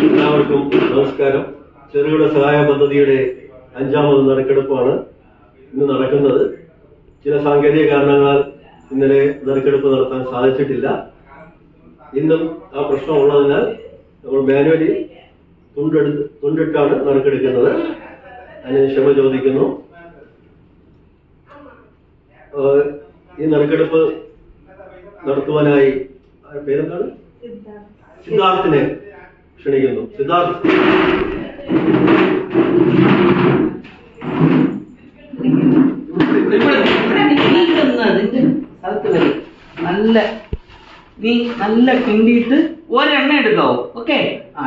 എല്ലാവർക്കും നമസ്കാരം. ചെറുകിട സഹായ പദ്ധതിയുടെ 5ാമത് നറുക്കെടുപ്പാണ് ഇന്ന് നടക്കുന്നത്. ചില സാങ്കേതിക കാരണങ്ങളാൽ ഇന്നലെ നറുക്കെടുപ്പ് നടത്താൻ സാധിച്ചിട്ടില്ല. ഇന്നും ആ പ്രശ്നം ഉള്ളതിനാൽ നമ്മൾ മാനുവലി തുണ്ടിട്ടാണ് നറുക്കെടുക്കുന്നത്. അതിന് ക്ഷമ ചോദിക്കുന്നു. ഈ നറുക്കെടുപ്പ് നടത്തുവാനായി പേരെന്താണ്? സിദ്ധാർത്ഥിനെ ക്ഷണിക്കുന്നു. സിദ്ധാർത്ഥ്. നീ നല്ല കിണ്ടിയിട്ട് ഒരെണ്ണ എടുക്കാവോ? ഓക്കെ,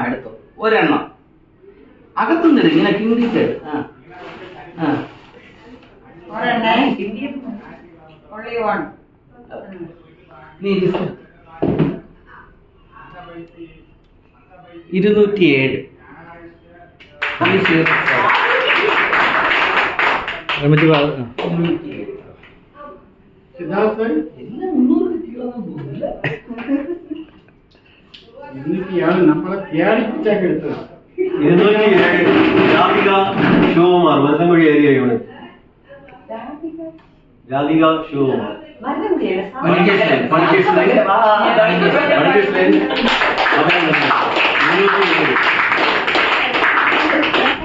എടുത്തോ ഒരെണ്ണം. അകത്തുനിന്ന് ഇങ്ങനെ കിണ്ടിയിട്ട് നീ 207 നമ്മളെ കേടിപ്പിച്ചാക്കി എടുത്തത്. 207 രാധിക ശിവകുമാർ, മരുതൻകുഴി ഏരിയ യൂണിറ്റ്. രാധിക ശിവകുമാർ, പണിക്കേഷ് ലൈൻ.